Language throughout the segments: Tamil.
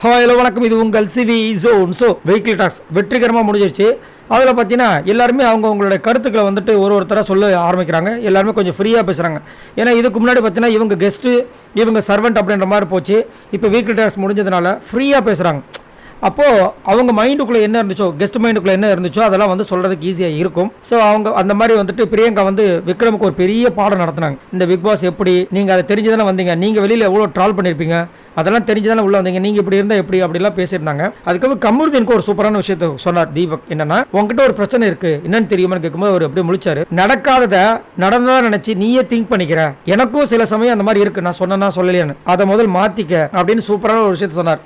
ஹலோ வணக்கம், இது உங்கள் சிவி ஜோன். வெஹிக்கிள் டாக்ஸ் வெற்றிகரமாக முடிஞ்சிருச்சு. அதில் பார்த்தீங்கன்னா எல்லாருமே அவங்களுடைய கருத்துக்களை வந்துட்டு ஒருத்தராக சொல்ல ஆரம்பிக்கிறாங்க. எல்லாருமே கொஞ்சம் ஃப்ரீயாக பேசுகிறாங்க. ஏன்னா இதுக்கு முன்னாடி பார்த்தீங்கன்னா இவங்க கெஸ்ட்டு, இவங்க சர்வெண்ட் அப்படின்ற மாதிரி போச்சு. இப்போ வெஹிக்கிள் டாக்ஸ் முடிஞ்சதுனால ஃப்ரீயாக பேசுகிறாங்க. அப்போது அவங்க மைண்டுக்குள்ளே என்ன இருந்துச்சோ, கெஸ்ட் மைண்டுக்குள்ளே என்ன இருந்துச்சோ அதெல்லாம் வந்து சொல்கிறதுக்கு ஈஸியாக இருக்கும். ஸோ அவங்க அந்த மாதிரி வந்துட்டு பிரியங்கா வந்து விக்ரமுக்கு ஒரு பெரிய பாடம் நடத்தினாங்க. இந்த பிக் பாஸ் எப்படி, நீங்கள் அதை தெரிஞ்சு தானே வந்தீங்க, நீங்கள் வெளியில் எவ்வளோ ட்ரால் பண்ணியிருப்பீங்க, அதெல்லாம் தெரிஞ்சு தானே உள்ளே வந்தீங்க, நீங்கள் இப்படி இருந்தால் எப்படி அப்படிலாம் பேசியிருந்தாங்க. அதுக்கப்புறம் கமருதீனுக்கு ஒரு சூப்பரான விஷயத்த சொன்னார் தீபக். என்னன்னா, உங்ககிட்ட ஒரு பிரச்சனை இருக்குது, என்னன்னு தெரியுமான்னு கேட்கும்போது அவர் அப்படியே முழிச்சாரு. நடக்காததை நடந்ததாக நினச்சி நீயே திங்க் பண்ணிக்கிற, எனக்கும் சில சமயம் அந்த மாதிரி இருக்குது, நான் சொன்னா சொல்லலையான்னு, அதை முதல் மாற்றிக்க அப்படின்னு சூப்பரான ஒரு விஷயத்த சொன்னார்.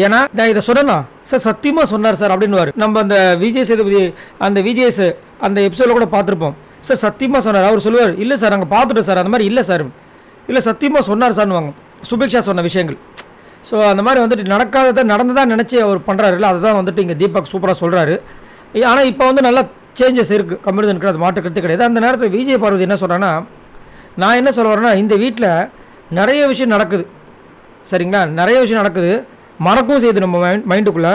ஏன்னா நான் இதை சொன்னா சார் சத்தியமாக சொன்னார் சார் அப்படின்னு நம்ம அந்த விஜய் சேதுபதி அந்த விஜய்ஸ் அந்த எபிசோடில் கூட பார்த்துருப்போம். சார் சத்தியமாக சொன்னார். அவர் சொல்லுவார், இல்லை சார் அங்கே பார்த்துட்டோம் சார், அந்த மாதிரி இல்லை சார், இல்லை சத்தியமாக சொன்னார் சார்னுவாங்க. சுபிக்ஷா சொன்ன விஷயங்கள். ஸோ அந்த மாதிரி வந்துட்டு நடக்காததை நடந்ததான் நினச்சி அவர் பண்ணுறாருல்ல, அதுதான் வந்துட்டு இங்கே தீபக் சூப்பராக சொல்கிறாரு. ஆனால் இப்போ வந்து நல்லா சேஞ்சஸ் இருக்குது கமருதனுக்கு, அது மாற்றுக்கிறது கிடையாது. அந்த நேரத்தில் விஜய் பார்வதி என்ன சொல்கிறேன்னா, நான் என்ன சொல்ல வரேன்னா, இந்த வீட்டில் நிறைய விஷயம் நடக்குது சரிங்களா, நிறைய விஷயம் நடக்குது, மறக்கவும் செய்யுது நம்ம மைண்டுக்குள்ளே.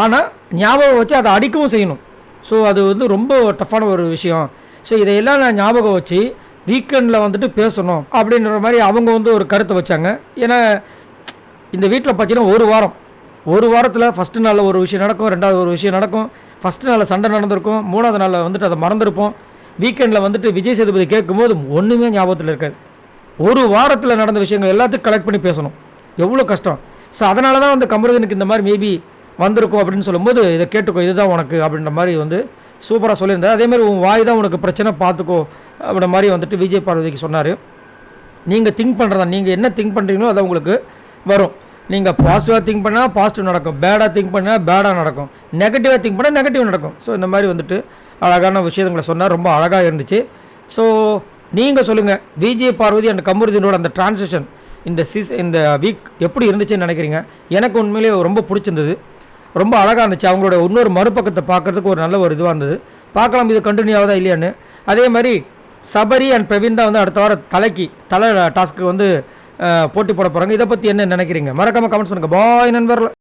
ஆனால் ஞாபகம் வச்சு அதை அடிக்கவும் செய்யணும். ஸோ அது வந்து ரொம்ப டஃப்பான ஒரு விஷயம். ஸோ இதையெல்லாம் நான் ஞாபகம் வச்சு வீக்கெண்டில் வந்துட்டு பேசணும் அப்படின்ற மாதிரி அவங்க வந்து ஒரு கருத்தை வச்சாங்க. ஏன்னா இந்த வீட்டில் பார்த்தீங்கன்னா ஒரு வாரத்தில் ஃபஸ்ட்டு நாளில் ஒரு விஷயம் நடக்கும், ரெண்டாவது ஒரு விஷயம் நடக்கும், ஃபஸ்ட்டு நாளில் சண்டை நடந்திருக்கும், மூணாவது நாளில் வந்துட்டு அதை மறந்துருப்போம். வீக்கெண்டில் வந்துட்டு விஜய் சேதுபதி கேட்கும்போது ஒன்றுமே ஞாபகத்தில் இருக்காது. ஒரு வாரத்தில் நடந்த விஷயங்கள் எல்லாத்தையும் கலெக்ட் பண்ணி பேசணும், எவ்வளோ கஷ்டம். ஸோ அதனால தான் வந்து கமருதனுக்கு இந்த மாதிரி மேபி வந்திருக்கும் அப்படின்னு சொல்லும்போது, இதை கேட்டுக்கோ, இதுதான் உனக்கு அப்படின்ற மாதிரி வந்து சூப்பராக சொல்லியிருந்தார். அதேமாதிரி உன் வாய் தான் உனக்கு பிரச்சனை, பார்த்துக்கோ அப்படின்ற மாதிரி வந்துட்டு விஜய் பார்வதிக்கு சொன்னார். நீங்கள் திங்க் பண்ணுறதா, நீங்கள் என்ன திங்க் பண்ணுறீங்களோ அதை உங்களுக்கு வரும். நீங்கள் பாசிட்டிவாக திங்க் பண்ணால் பாசிட்டிவ் நடக்கும், பேடாக திங்க் பண்ணால் பேடாக நடக்கும், நெகட்டிவாக திங்க் பண்ணால் நெகட்டிவ் நடக்கும். ஸோ இந்த மாதிரி வந்துட்டு அழகான விஷயங்களை சொன்னால் ரொம்ப அழகாக இருந்துச்சு. ஸோ நீங்கள் சொல்லுங்கள், விஜய் பார்வதி அண்ட் கமருதீனோட அந்த டிரான்சிஷன் இந்த வீக் எப்படி இருந்துச்சுன்னு நினைக்கிறீங்க? எனக்கு உண்மையிலே ரொம்ப பிடிச்சிருந்தது, ரொம்ப அழகாக இருந்துச்சு. அவங்களோட இன்னொரு மறுபக்கத்தை பார்க்குறதுக்கு ஒரு நல்ல ஒரு இதுவாக இருந்தது. பார்க்கலாம் இது கண்டினியூ ஆகுதா இல்லையான்னு. அதே மாதிரி சபரி அண்ட் பிரவீன் தான் வந்து அடுத்த வாரம் தலை டாஸ்க்கு வந்து போட்டி போட போகிறாங்க. இதை பற்றி என்ன நினைக்கிறீங்க? மறக்காமல் கமெண்ட்ஸ் பண்ணுங்கள். பாய் நண்பர்கள்.